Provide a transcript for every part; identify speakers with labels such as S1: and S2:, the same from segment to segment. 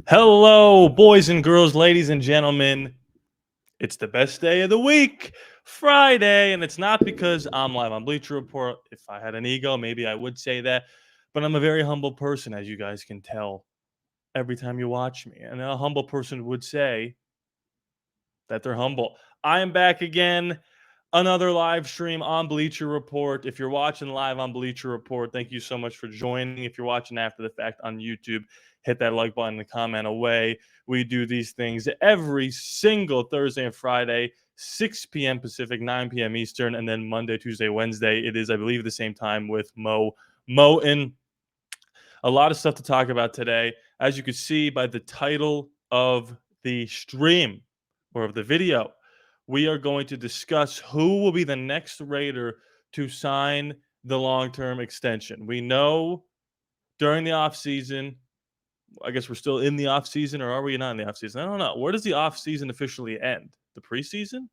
S1: Hello, boys and girls, ladies and gentlemen. It's the best day of the week, Friday, and it's not because I'm live on Bleacher Report. If I had an ego, maybe I would say that, but I'm a very humble person, as you guys can tell every time you watch me. And a humble person would say that they're humble. I am back again. Another live stream on Bleacher Report. If you're watching live on Bleacher Report, thank you so much for joining. If you're watching after the fact on YouTube, hit that like button and comment away. We do these things every single Thursday and Friday, 6 p.m. Pacific, 9 p.m. Eastern, and then Monday, Tuesday, Wednesday. It is, I believe, the same time with Mo. And a lot of stuff to talk about today. As you can see by the title of the stream or of the video, we are going to discuss who will be the next Raider to sign the long-term extension. We know during the offseason, I guess we're still in the offseason, or are we not in the offseason? I don't know. Where does the offseason officially end? The preseason?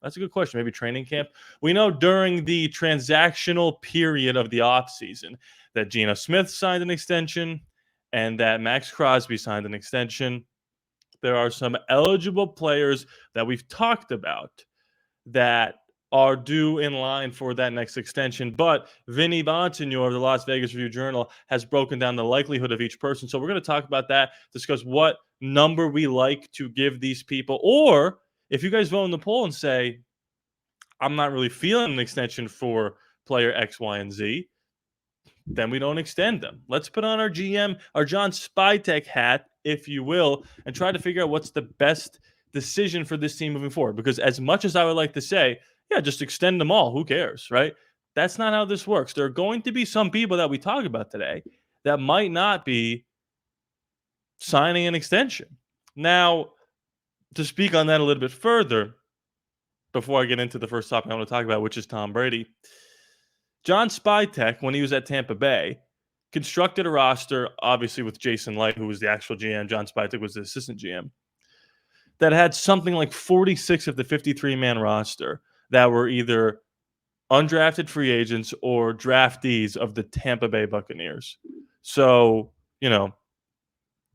S1: That's a good question. Maybe training camp. We know during the transactional period of the offseason that Geno Smith signed an extension and that Max Crosby signed an extension. There are some eligible players that we've talked about that are due in line for that next extension. But Vinny Bonsignor of the Las Vegas Review-Journal has broken down the likelihood of each person. So we're going to talk about that, discuss what number we like to give these people. Or if you guys vote in the poll and say, I'm not really feeling an extension for player X, Y, and Z, then we don't extend them. Let's put on our GM, our John Spytek hat, if you will, and try to figure out what's the best decision for this team moving forward. Because as much as I would like to say, yeah, just extend them all, who cares, right? That's not how this works. There are going to be some people that we talk about today that might not be signing an extension. Now, to speak on that a little bit further, before I get into the first topic I want to talk about, which is Tom Brady, John Spytek, when he was at Tampa Bay, constructed a roster, obviously with Jason Light, who was the actual GM. John Spytek was the assistant GM, that had something like 46 of the 53-man roster that were either undrafted free agents or draftees of the Tampa Bay Buccaneers. So,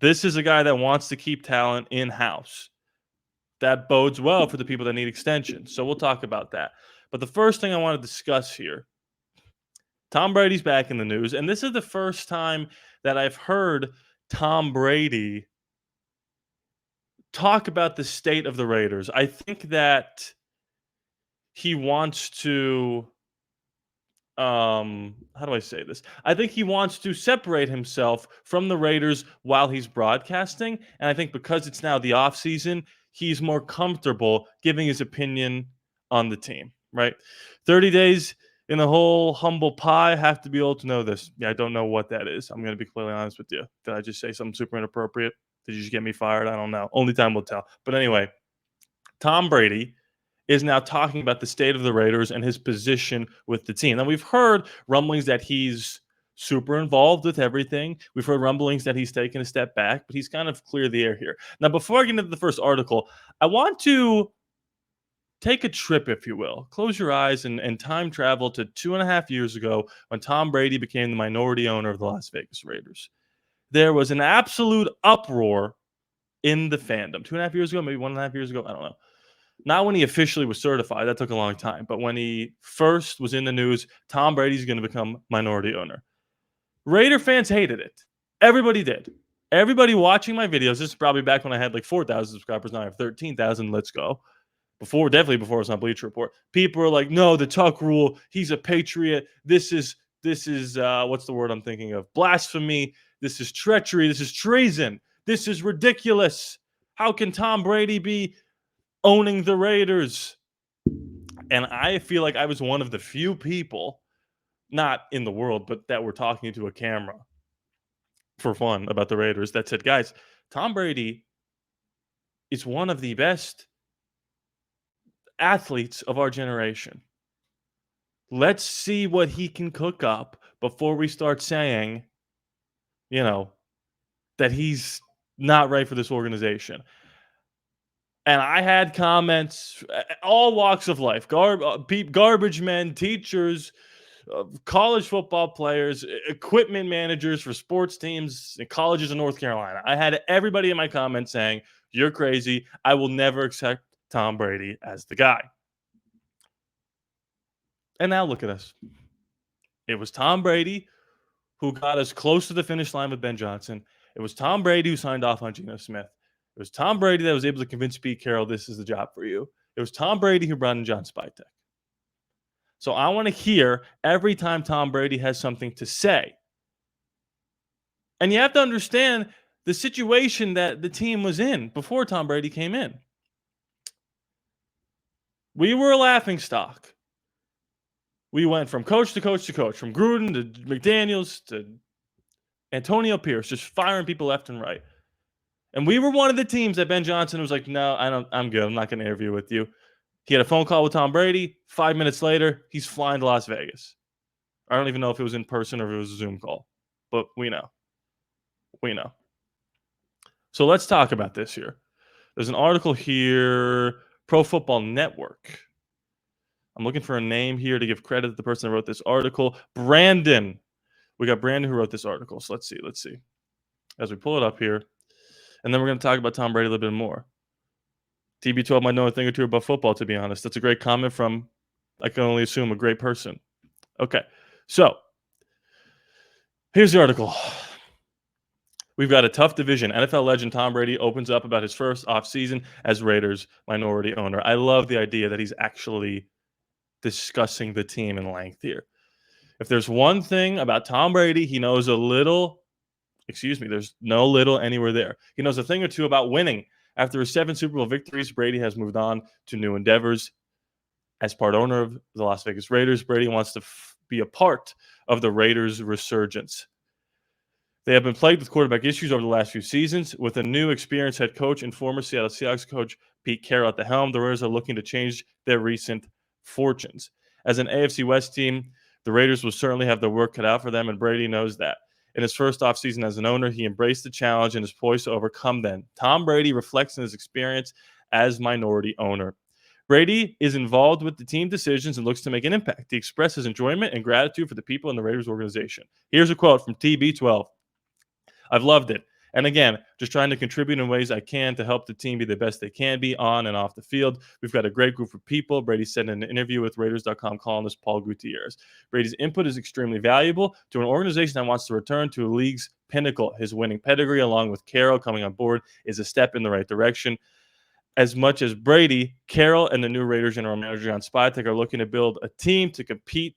S1: this is a guy that wants to keep talent in-house. That bodes well for the people that need extensions. So we'll talk about that. But the first thing I want to discuss here, Tom Brady's back in the news, and this is the first time that I've heard Tom Brady talk about the state of the Raiders. I think that he wants to how do I say this? I think he wants to separate himself from the Raiders while he's broadcasting, and I think because it's now the offseason, he's more comfortable giving his opinion on the team, right? 30 days in the whole humble pie. Have to be old to know this. Yeah, I don't know what that is. I'm going to be completely honest with you. Did I just say something super inappropriate? Did you just get me fired? I don't know. Only time will tell. But anyway, Tom Brady is now talking about the state of the Raiders and his position with the team. Now, we've heard rumblings that he's super involved with everything. We've heard rumblings that he's taken a step back, but he's kind of cleared the air here. Now, before I get into the first article, I want to take a trip, if you will. Close your eyes and time travel to 2.5 years ago when Tom Brady became the minority owner of the Las Vegas Raiders. There was an absolute uproar in the fandom. 2.5 years ago, maybe 1.5 years ago, I don't know. Not when he officially was certified. That took a long time. But when he first was in the news, Tom Brady's going to become minority owner. Raider fans hated it. Everybody did. Everybody watching my videos, this is probably back when I had like 4,000 subscribers. Now I have 13,000. Let's go. Definitely before it was on Bleacher Report. People are like, no, the Tuck rule. He's a patriot. This is what's the word I'm thinking of? Blasphemy. This is treachery. This is treason. This is ridiculous. How can Tom Brady be owning the Raiders? And I feel like I was one of the few people, not in the world, but that were talking to a camera for fun about the Raiders that said, guys, Tom Brady is one of the best athletes of our generation. Let's see what he can cook up before we start saying, that he's not right for this organization. And I had comments, all walks of life, garbage men, teachers, college football players, equipment managers for sports teams and colleges in North Carolina. I had everybody in my comments saying, "You're crazy. I will never accept Tom Brady as the guy." And now look at us. It was Tom Brady who got us close to the finish line with Ben Johnson. It was Tom Brady who signed off on Geno Smith. It was Tom Brady that was able to convince Pete Carroll this is the job for you. It was Tom Brady who brought in John Spytek. So I want to hear every time Tom Brady has something to say. And you have to understand the situation that the team was in before Tom Brady came in. We were a laughing stock. We went from coach to coach to coach, from Gruden to McDaniels to Antonio Pierce, just firing people left and right. And we were one of the teams that Ben Johnson was like, "No, I'm good. I'm not going to interview with you." He had a phone call with Tom Brady. 5 minutes later, he's flying to Las Vegas. I don't even know if it was in person or if it was a Zoom call, but we know. We know. So let's talk about this here. There's an article here, Pro Football Network. I'm looking for a name here to give credit to the person that wrote this article. Brandon. We got Brandon who wrote this article. So let's see. As we pull it up here. And then we're going to talk about Tom Brady a little bit more. TB12 might know a thing or two about football, to be honest. That's a great comment from, I can only assume, a great person. Okay. So here's the article. We've got a tough division. NFL legend Tom Brady opens up about his first offseason as Raiders minority owner. I love the idea that he's actually discussing the team in length here. If there's one thing about Tom Brady, he knows a little, there's no little anywhere there. He knows a thing or two about winning. After his 7 Super Bowl victories, Brady has moved on to new endeavors. As part owner of the Las Vegas Raiders, Brady wants to be a part of the Raiders' resurgence. They have been plagued with quarterback issues over the last few seasons. With a new experienced head coach and former Seattle Seahawks coach Pete Carroll at the helm, the Raiders are looking to change their recent fortunes. As an AFC West team, the Raiders will certainly have their work cut out for them, and Brady knows that. In his first offseason as an owner, he embraced the challenge and is poised to overcome them. Tom Brady reflects on his experience as minority owner. Brady is involved with the team decisions and looks to make an impact. He expresses enjoyment and gratitude for the people in the Raiders organization. Here's a quote from TB12. I've loved it. And again, just trying to contribute in ways I can to help the team be the best they can be on and off the field. We've got a great group of people. Brady said in an interview with Raiders.com columnist Paul Gutierrez. Brady's input is extremely valuable to an organization that wants to return to a league's pinnacle. His winning pedigree, along with Carroll coming on board, is a step in the right direction. As much as Brady, Carroll and the new Raiders general manager John Spytek are looking to build a team to compete,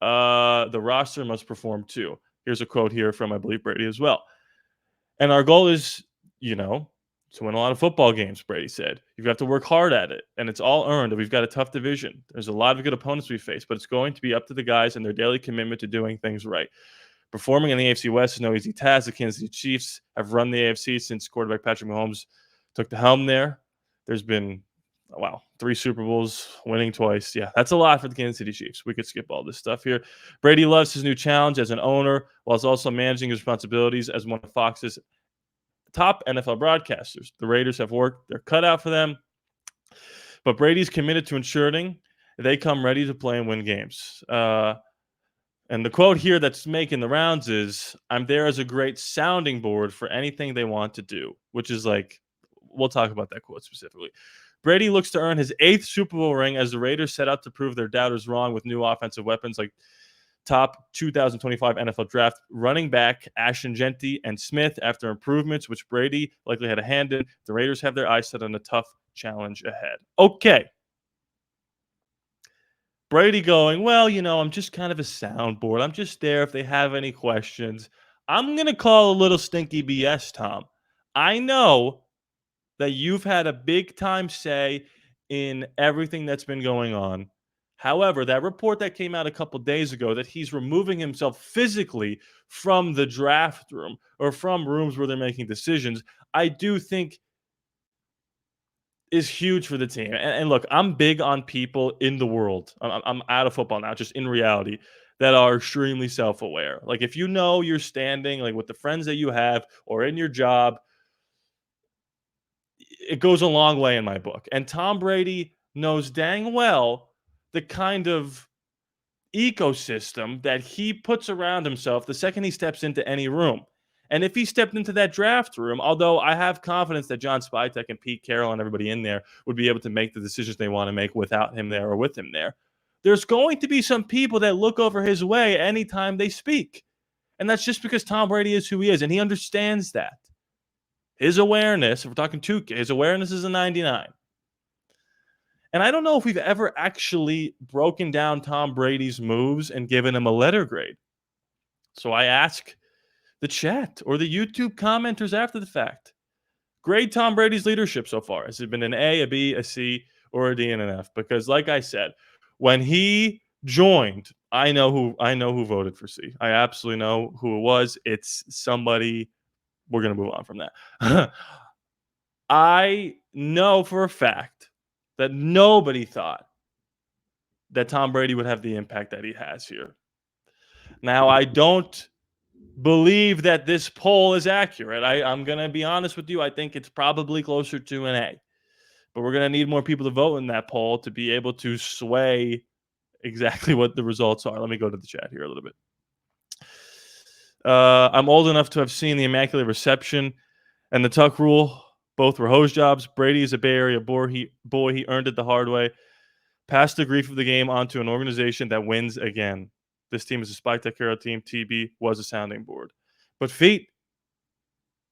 S1: the roster must perform too. Here's a quote here from, I believe, Brady as well. And our goal is, to win a lot of football games, Brady said. You've got to work hard at it, and it's all earned. We've got a tough division. There's a lot of good opponents we face, but it's going to be up to the guys and their daily commitment to doing things right. Performing in the AFC West is no easy task. The Kansas City Chiefs have run the AFC since quarterback Patrick Mahomes took the helm there. There's been, 3 Super Bowls, winning twice. Yeah, that's a lot for the Kansas City Chiefs. We could skip all this stuff here. Brady loves his new challenge as an owner, while also managing his responsibilities as one of Fox's top NFL broadcasters. The Raiders have worked their cut out for them, but Brady's committed to ensuring they come ready to play and win games. And the quote here that's making the rounds is, I'm there as a great sounding board for anything they want to do, which is like, we'll talk about that quote specifically. Brady looks to earn his 8th Super Bowl ring as the Raiders set out to prove their doubters wrong with new offensive weapons like top 2025 NFL draft running back Ashton Jeanty and Smith. After improvements, which Brady likely had a hand in, the Raiders have their eyes set on a tough challenge ahead. Okay. Brady going, well, I'm just kind of a soundboard. I'm just there if they have any questions. I'm going to call a little stinky BS, Tom. I know that you've had a big time say in everything that's been going on. However, that report that came out a couple days ago that he's removing himself physically from the draft room or from rooms where they're making decisions, I do think is huge for the team. And look, I'm big on people in the world. I'm out of football now, just in reality, that are extremely self-aware. Like if you know you're standing like with the friends that you have or in your job, it goes a long way in my book. And Tom Brady knows dang well the kind of ecosystem that he puts around himself the second he steps into any room. And if he stepped into that draft room, although I have confidence that John Spytek and Pete Carroll and everybody in there would be able to make the decisions they want to make without him there or with him there, there's going to be some people that look over his way anytime they speak. And that's just because Tom Brady is who he is, and he understands that. His awareness, if we're talking 2K, his awareness is a 99. And I don't know if we've ever actually broken down Tom Brady's moves and given him a letter grade. So I ask the chat or the YouTube commenters after the fact, grade Tom Brady's leadership so far. Has it been an A, a B, a C, or a D, and an F? Because like I said, when he joined, I know who voted for C. I absolutely know who it was. It's somebody. We're going to move on from that. I know for a fact that nobody thought that Tom Brady would have the impact that he has here. Now, I don't believe that this poll is accurate. I'm going to be honest with you. I think it's probably closer to an A. But we're going to need more people to vote in that poll to be able to sway exactly what the results are. Let me go to the chat here a little bit. I'm old enough to have seen the Immaculate Reception and the Tuck Rule. Both were hose jobs. Brady is a Bay Area boy. He earned it the hard way. Passed the grief of the game onto an organization that wins again. This team is a Spytek era team. TB was a sounding board. But feet.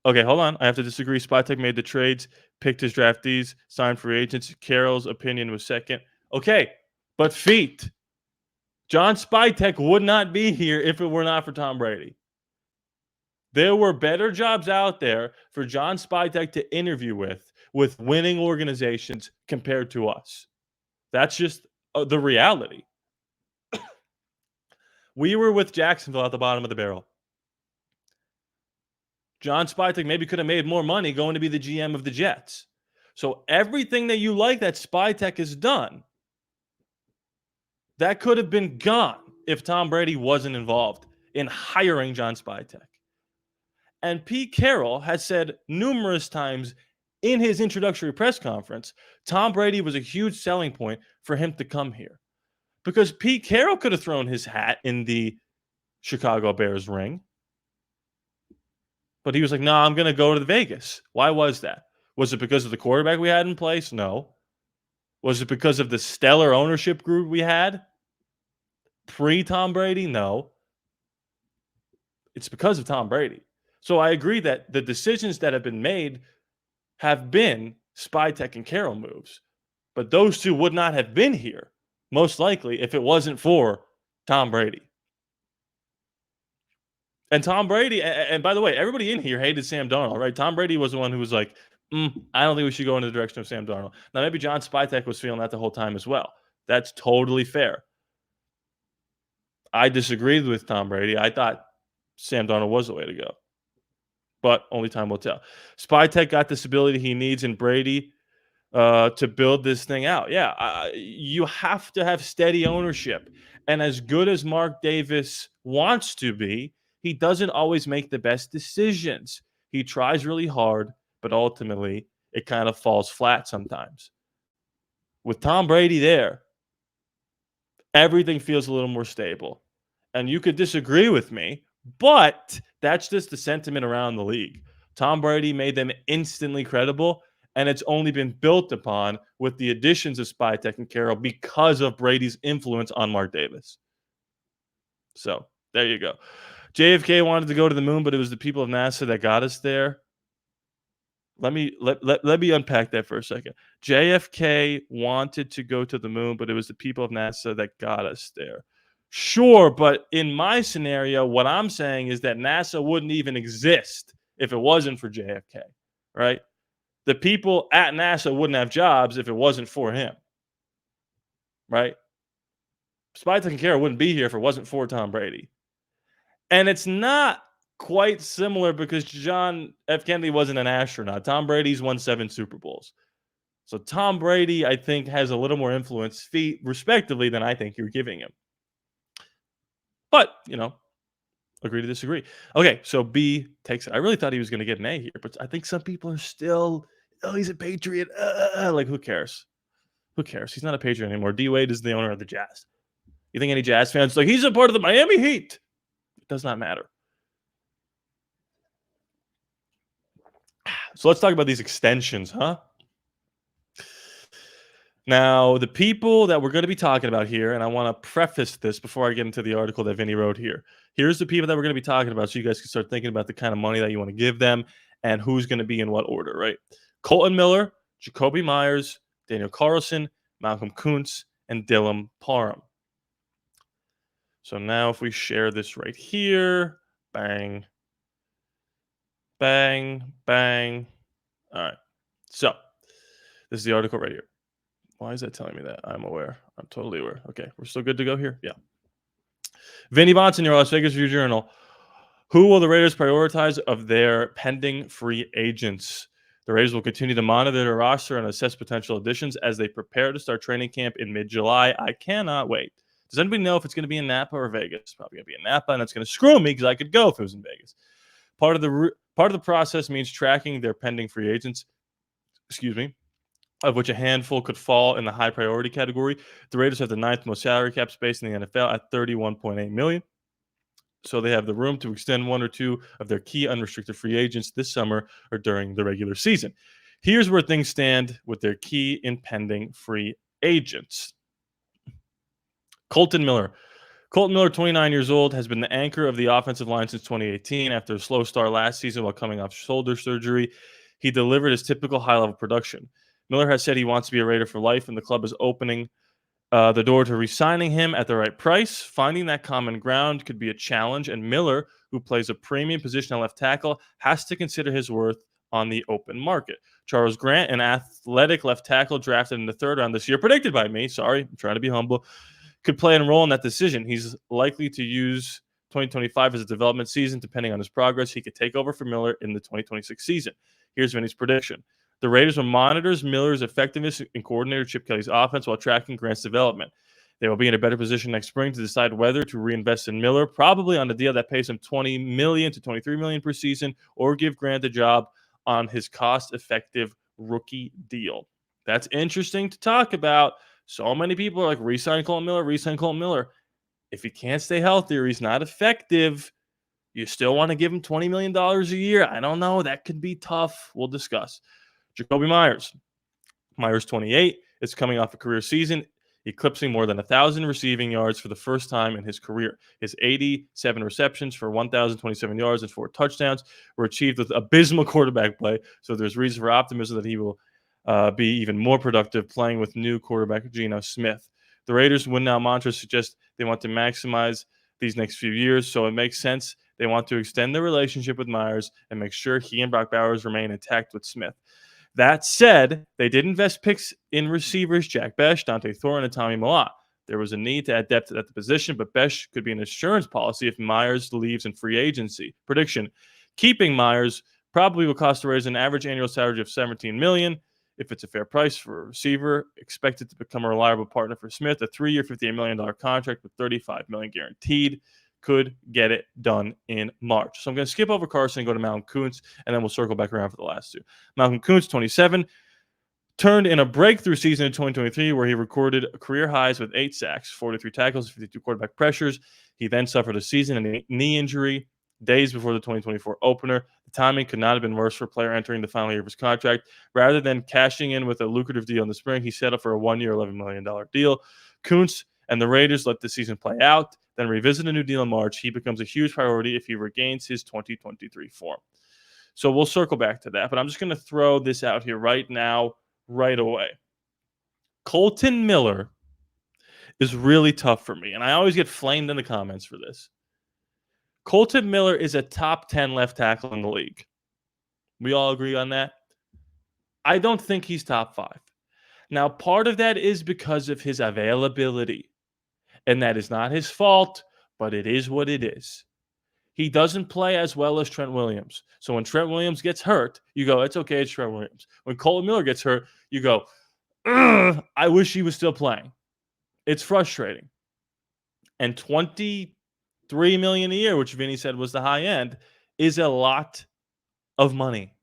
S1: Okay, hold on. I have to disagree. Spytek made the trades, picked his draftees, signed free agents. Carroll's opinion was second. Okay, but feet. John Spytek would not be here if it were not for Tom Brady. There were better jobs out there for John Spytek to interview with winning organizations compared to us. That's just the reality. We were with Jacksonville at the bottom of the barrel. John Spytek maybe could have made more money going to be the GM of the Jets. So everything that you like that Spytek has done, that could have been gone if Tom Brady wasn't involved in hiring John Spytek. And Pete Carroll has said numerous times in his introductory press conference, Tom Brady was a huge selling point for him to come here. Because Pete Carroll could have thrown his hat in the Chicago Bears ring. But he was like, no, I'm going to go to the Vegas. Why was that? Was it because of the quarterback we had in place? No. Was it because of the stellar ownership group we had pre-Tom Brady? No. It's because of Tom Brady. So I agree that the decisions that have been made have been Spytek and Carroll moves. But those two would not have been here, most likely, if it wasn't for Tom Brady. And Tom Brady, and by the way, everybody in here hated Sam Darnold, right? Tom Brady was the one who was like, I don't think we should go in the direction of Sam Darnold. Now, maybe John Spytek was feeling that the whole time as well. That's totally fair. I disagreed with Tom Brady. I thought Sam Darnold was the way to go. But only time will tell. Spytek got the stability he needs in Brady to build this thing out. Yeah, you have to have steady ownership. And as good as Mark Davis wants to be, he doesn't always make the best decisions. He tries really hard, but ultimately it kind of falls flat sometimes. With Tom Brady there, everything feels a little more stable. And you could disagree with me, but that's just the sentiment around the league. Tom Brady made them instantly credible, and it's only been built upon with the additions of Spytek and Carroll because of Brady's influence on Mark Davis. So there you go. JFK wanted to go to the moon, but it was the people of NASA that got us there. Let me unpack that for a second. JFK wanted to go to the moon, but it was the people of NASA that got us there. Sure, but in my scenario, what I'm saying is that NASA wouldn't even exist if it wasn't for JFK, right? The people at NASA wouldn't have jobs if it wasn't for him, right? Spytek and Carroll wouldn't be here if it wasn't for Tom Brady. And it's not quite similar because John F. Kennedy wasn't an astronaut. Tom Brady's won 7 Super Bowls. So Tom Brady, I think, has a little more influence, feet, respectively, than I think you're giving him. But, agree to disagree. Okay, so B takes it. I really thought he was going to get an A here, but I think some people are still, he's a Patriot. Like, who cares? Who cares? He's not a Patriot anymore. D. Wade is the owner of the Jazz. You think any Jazz fans like, he's a part of the Miami Heat? It does not matter. So let's talk about these extensions, huh? Now, the people that we're going to be talking about here, and I want to preface this before I get into the article that Vinny wrote here. Here's the people that we're going to be talking about so you guys can start thinking about the kind of money that you want to give them and who's going to be in what order, right? Colton Miller, Jacoby Myers, Daniel Carlson, Malcolm Kuntz, and Dylan Parham. So now if we share this right here, bang, bang, bang. All right. So this is the article right here. Why is that telling me that? I'm aware. I'm totally aware. Okay, we're still good to go here? Yeah. Vinny Bonson, your Las Vegas Review Journal. Who will the Raiders prioritize of their pending free agents? The Raiders will continue to monitor their roster and assess potential additions as they prepare to start training camp in mid-July. I cannot wait. Does anybody know if it's going to be in Napa or Vegas? It's probably going to be in Napa, and it's going to screw me because I could go if it was in Vegas. Part of the process means tracking their pending free agents. Excuse me. Of which a handful could fall in the high priority category. The Raiders have the ninth most salary cap space in the NFL at $31.8 million. So they have the room to extend one or two of their key unrestricted free agents this summer or during the regular season. Here's where things stand with their key impending free agents. Colton Miller. Colton Miller, 29 years old, has been the anchor of the offensive line since 2018. After a slow start last season while coming off shoulder surgery, he delivered his typical high-level production. Miller has said he wants to be a Raider for life, and the club is opening the door to re-signing him at the right price. Finding that common ground could be a challenge, and Miller, who plays a premium position at left tackle, has to consider his worth on the open market. Charles Grant, an athletic left tackle drafted in the third round this year, predicted by me, sorry, I'm trying to be humble, could play a role in that decision. He's likely to use 2025 as a development season. Depending on his progress, he could take over for Miller in the 2026 season. Here's Vinny's prediction. The Raiders will monitor Miller's effectiveness in coordinator Chip Kelly's offense while tracking Grant's development. They will be in a better position next spring to decide whether to reinvest in Miller, probably on a deal that pays him $20 million to $23 million per season, or give Grant the job on his cost-effective rookie deal. That's interesting to talk about. So many people are like, re-sign Colton Miller, re-sign Colton Miller. If he can't stay healthy or he's not effective, you still want to give him $20 million a year? I don't know. That could be tough. We'll discuss. Jacoby Myers. Myers, 28, is coming off a career season, eclipsing more than 1,000 receiving yards for the first time in his career. His 87 receptions for 1,027 yards and 4 touchdowns were achieved with abysmal quarterback play, so there's reason for optimism that he will be even more productive playing with new quarterback Geno Smith. The Raiders' win now mantra suggests they want to maximize these next few years, so it makes sense they want to extend their relationship with Myers and make sure he and Brock Bowers remain intact with Smith. That said, they did invest picks in receivers Jack Bech, Dante Thorne, and Tommy Mellott. There was a need to add depth at the position, but Bech could be an insurance policy if Myers leaves in free agency. Prediction: keeping Myers probably will cost the Raiders an average annual salary of $17 million. If it's a fair price for a receiver, expected to become a reliable partner for Smith, a 3-year, $58 million contract with $35 million guaranteed could get it done in March. So I'm going to skip over Carson and go to Malcolm Kuntz, and then we'll circle back around for the last two. Malcolm Kuntz, 27, turned in a breakthrough season in 2023 where he recorded career highs with 8 sacks, 43 tackles, 52 quarterback pressures. He then suffered a season and a knee injury days before the 2024 opener. The timing could not have been worse for a player entering the final year of his contract. Rather than cashing in with a lucrative deal in the spring, he settled for a 1-year, $11 million deal. Kuntz and the Raiders let the season play out, then revisit a new deal in March. He becomes a huge priority if he regains his 2023 form. So we'll circle back to that, but I'm just going to throw this out here right now, right away. Colton Miller is really tough for me, and I always get flamed in the comments for this. Colton Miller is a top 10 left tackle in the league. We all agree on that? I don't think he's top 5. Now, part of that is because of his availability. And that is not his fault, but it is what it is. He doesn't play as well as Trent Williams. So when Trent Williams gets hurt, you go, it's okay, it's Trent Williams. When Colton Miller gets hurt, you go, I wish he was still playing. It's frustrating. And $23 million a year, which Vinny said was the high end, is a lot of money.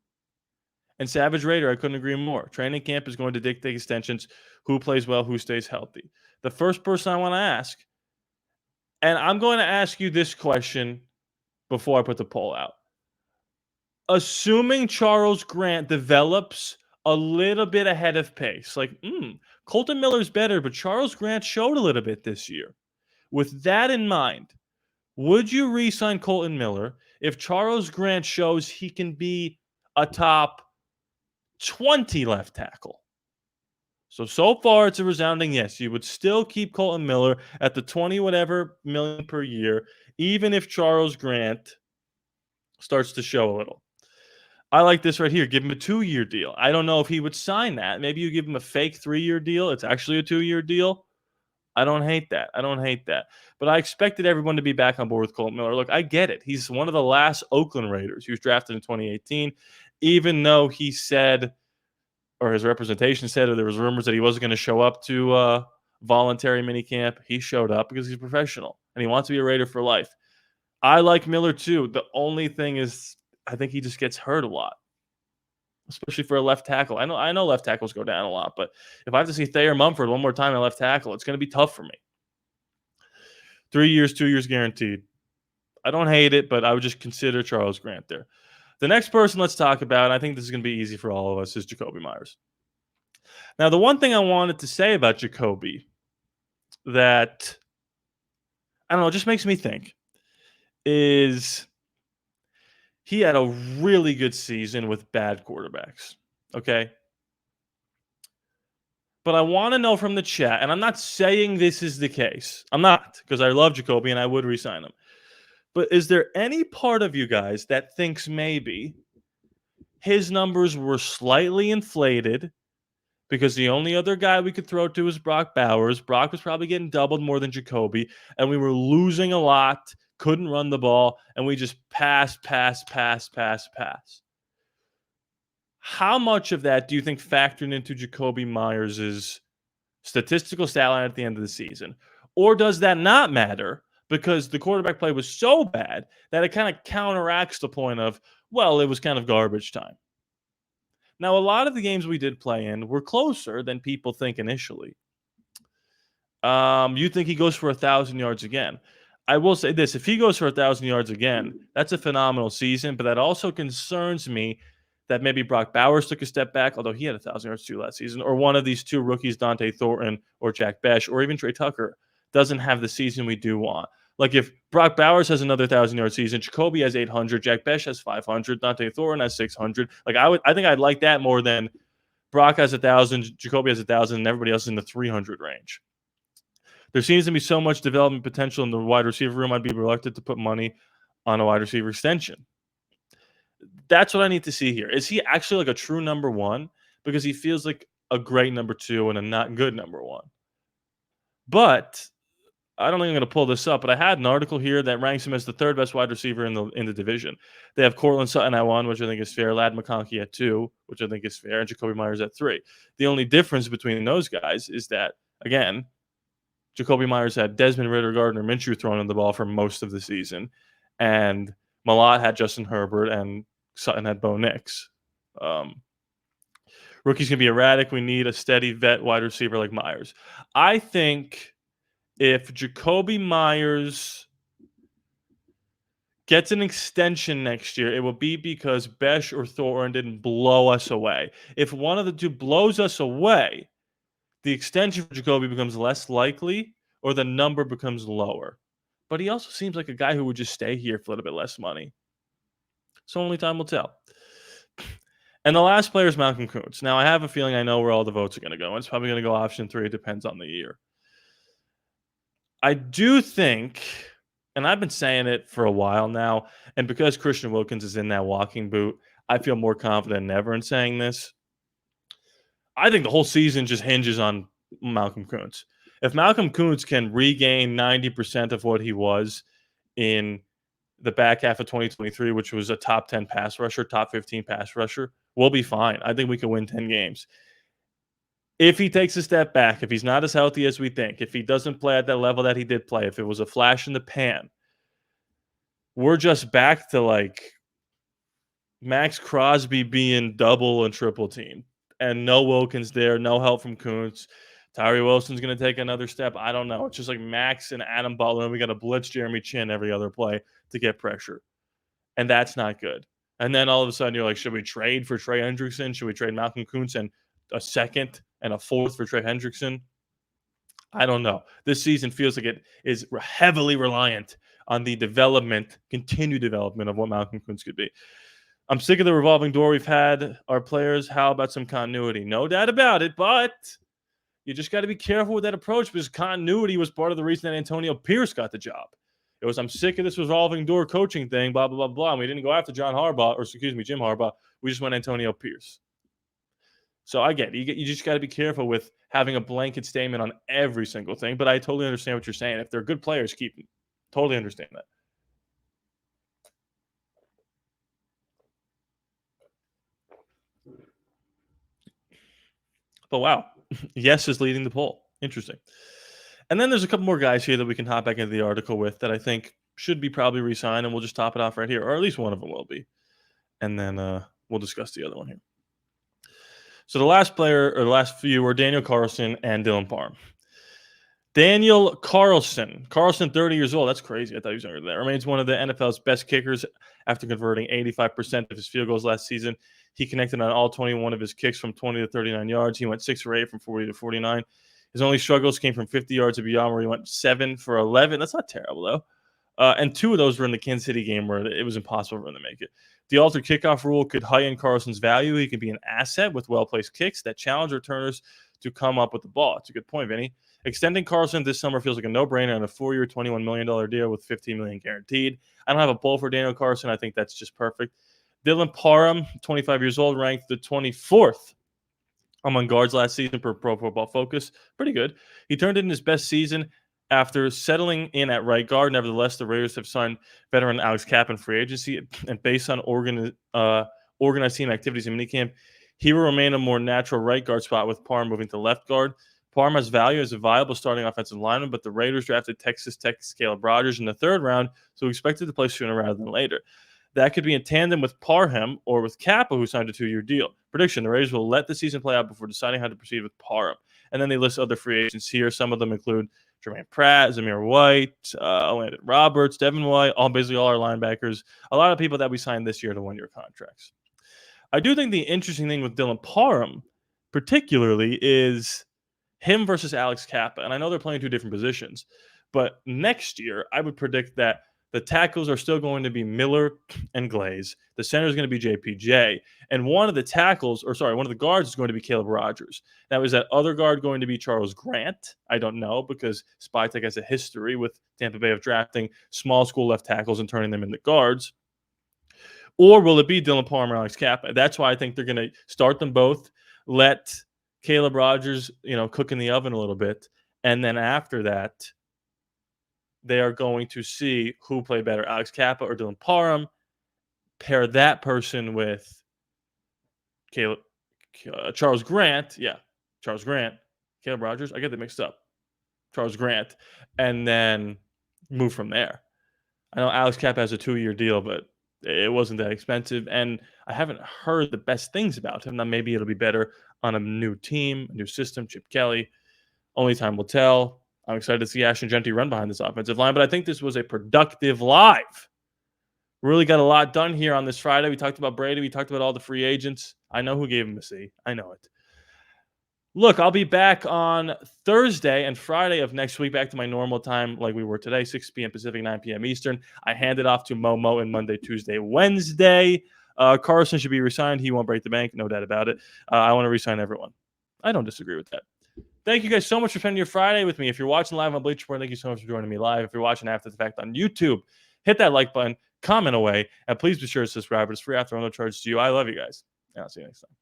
S1: And Savage Raider, I couldn't agree more. Training camp is going to dictate extensions, who plays well, who stays healthy. The first person I want to ask, And I'm going to ask you this question before I put the poll out. Assuming Charles Grant develops a little bit ahead of pace, like, Colton Miller's better, but Charles Grant showed a little bit this year. With that in mind, would you re-sign Colton Miller if Charles Grant shows he can be a top 20 left tackle? So far it's a resounding yes. You would still keep Colton Miller at the 20 whatever million per year, even if Charles Grant starts to show a little. I like this right here. Give him a 2-year deal. I don't know if he would sign that. Maybe you give him a fake 3-year deal. It's actually a 2-year deal. I don't hate that. But I expected everyone to be back on board with Colton Miller. Look, I get it. He's one of the last Oakland Raiders. He was drafted in 2018, even though he said, or his representation said, or there was rumors that he wasn't going to show up to voluntary minicamp. He showed up because he's a professional and he wants to be a Raider for life. I like Miller too. The only thing is, I think he just gets hurt a lot, especially for a left tackle. I know left tackles go down a lot, but if I have to see Thayer Mumford one more time at left tackle, it's going to be tough for me. 3 years, 2 years guaranteed. I don't hate it, but I would just consider Charles Grant there. The next person let's talk about, and I think this is going to be easy for all of us, is Jakobi Meyers. Now, the one thing I wanted to say about Jakobi that, I don't know, just makes me think is he had a really good season with bad quarterbacks, okay? But I want to know from the chat, and I'm not saying this is the case. I'm not, because I love Jakobi and I would re-sign him. But is there any part of you guys that thinks maybe his numbers were slightly inflated because the only other guy we could throw to was Brock Bowers? Brock was probably getting doubled more than Jakobi, and we were losing a lot, couldn't run the ball, and we just pass. How much of that do you think factored into Jakobi Meyers' statistical stat line at the end of the season? Or does that not matter because the quarterback play was so bad that it kind of counteracts the point of, well, it was kind of garbage time? Now, a lot of the games we did play in were closer than people think initially. You think he goes for 1,000 yards again? I will say this: if he goes for 1,000 yards again, that's a phenomenal season. But that also concerns me that maybe Brock Bowers took a step back, although he had 1,000 yards too last season, or one of these two rookies, Dante Thornton or Jack Besh, or even Trey Tucker, doesn't have the season we do want. Like if Brock Bowers has another 1,000-yard season, Jakobi has 800, Jack Besh has 500, Dante Thornton has 600. I think I'd like that more than Brock has 1,000, Jakobi has 1,000, and everybody else is in the 300 range. There seems to be so much development potential in the wide receiver room. I'd be reluctant to put money on a wide receiver extension. That's what I need to see here. Is he actually like a true number one? Because he feels like a great number two and a not good number one. But I don't think I'm going to pull this up, but I had an article here that ranks him as the third best wide receiver in the division. They have Cortland Sutton at 1, which I think is fair. Ladd McConkey at 2, which I think is fair, and Jakobi Meyers at 3. The only difference between those guys is that, again, Jakobi Meyers had Desmond Ridder, Gardner Minshew throwing in the ball for most of the season, and Malott had Justin Herbert, and Sutton had Bo Nix. Rookies can be erratic. We need a steady vet wide receiver like Meyers. I think if Jakobi Meyers gets an extension next year, it will be because Besh or Thornton didn't blow us away. If one of the two blows us away, the extension for Jakobi becomes less likely or the number becomes lower. But he also seems like a guy who would just stay here for a little bit less money. So only time will tell. And the last player is Malcolm Koonce. Now, I have a feeling I know where all the votes are going to go. It's probably going to go option 3. It depends on the year. I do think, and I've been saying it for a while now, and because Christian Wilkins is in that walking boot, I feel more confident than ever in saying this. I think the whole season just hinges on Malcolm Koonce. If Malcolm Koonce can regain 90% of what he was in the back half of 2023, which was a top 10 pass rusher, top 15 pass rusher, we'll be fine. I think we can win 10 games. If he takes a step back, if he's not as healthy as we think, if he doesn't play at that level that he did play, if it was a flash in the pan, we're just back to like Max Crosby being double and triple teamed and no Wilkins there, no help from Koonce. Tyree Wilson's going to take another step. I don't know. It's just like Max and Adam Butler, and we got to blitz Jeremy Chin every other play to get pressure. And that's not good. And then all of a sudden you're like, should we trade for Trey Hendrickson? Should we trade Malcolm Kuntz and a second and a fourth for Trey Hendrickson? I don't know. This season feels like it is heavily reliant on the continued development of what Malcolm Kuntz could be. I'm sick of the revolving door we've had our players. How about some continuity? No doubt about it, but you just got to be careful with that approach because continuity was part of the reason that Antonio Pierce got the job. It was, I'm sick of this revolving door coaching thing, blah, blah, blah, blah. And we didn't go after Jim Harbaugh. We just went Antonio Pierce. So I get it. You just got to be careful with having a blanket statement on every single thing. But I totally understand what you're saying. If they're good players, keep them. Totally understand that. But wow, yes is leading the poll. Interesting. And then there's a couple more guys here that we can hop back into the article with that I think should be probably re-signed, and we'll just top it off right here, or at least one of them will be. And then we'll discuss the other one here. So the last few were Daniel Carlson and Dylan Parham. Daniel Carlson, 30 years old. That's crazy. I thought he was younger than that. Remains one of the NFL's best kickers after converting 85% of his field goals last season. He connected on all 21 of his kicks from 20 to 39 yards. He went 6 for 8 from 40 to 49. His only struggles came from 50 yards and beyond, where he went 7 for 11. That's not terrible, though. And 2 of those were in the Kansas City game where it was impossible for him to make it. The altered kickoff rule could heighten Carlson's value. He could be an asset with well-placed kicks that challenge returners to come up with the ball. It's a good point, Vinny. Extending Carlson this summer feels like a no-brainer on a 4-year, $21 million deal with $15 million guaranteed. I don't have a poll for Daniel Carlson. I think that's just perfect. Dylan Parham, 25 years old, ranked the 24th among guards last season per Pro Football Focus. Pretty good. He turned in his best season after settling in at right guard. Nevertheless, the Raiders have signed veteran Alex Kapp in free agency, and based on organized team activities in minicamp, he will remain a more natural right guard spot with Parham moving to left guard. Parham has value as a viable starting offensive lineman, but the Raiders drafted Texas Tech's Caleb Rogers in the 3rd round, so expected to play sooner rather than later. That could be in tandem with Parham or with Kappa, who signed a 2-year deal. Prediction, the Raiders will let the season play out before deciding how to proceed with Parham. And then they list other free agents here. Some of them include Jermaine Pratt, Zamir White, Landon Roberts, Devin White, basically all our linebackers. A lot of people that we signed this year to 1-year contracts. I do think the interesting thing with Dylan Parham particularly is him versus Alex Kappa. And I know they're playing 2 different positions, but next year I would predict that the tackles are still going to be Miller and Glaze. The center is going to be JPJ. And one of the guards is going to be Caleb Rogers. Now, is that other guard going to be Charles Grant? I don't know, because Spytek has a history with Tampa Bay of drafting small school left tackles and turning them into guards. Or will it be Dylan Parham or Alex Kappa? That's why I think they're going to start them both, let Caleb Rogers, cook in the oven a little bit. And then after that, they are going to see who played better, Alex Kappa or Dylan Parham. Pair that person with Charles Grant. Yeah, Charles Grant. Caleb Rogers. I get that mixed up. Charles Grant. And then move from there. I know Alex Kappa has a 2-year deal, but it wasn't that expensive. And I haven't heard the best things about him. Now, maybe it'll be better on a new team, a new system, Chip Kelly. Only time will tell. I'm excited to see Ashton Genty run behind this offensive line, but I think this was a productive live. Really got a lot done here on this Friday. We talked about Brady. We talked about all the free agents. I know who gave him a C. I know it. Look, I'll be back on Thursday and Friday of next week, back to my normal time like we were today, 6 p.m. Pacific, 9 p.m. Eastern. I hand it off to Momo in Monday, Tuesday, Wednesday. Carson should be resigned. He won't break the bank, no doubt about it. I want to resign everyone. I don't disagree with that. Thank you guys so much for spending your Friday with me. If you're watching live on Bleacher Report, thank you so much for joining me live. If you're watching after the fact on YouTube, hit that like button, comment away, and please be sure to subscribe. It's free after all, no charge to you. I love you guys, and I'll see you next time.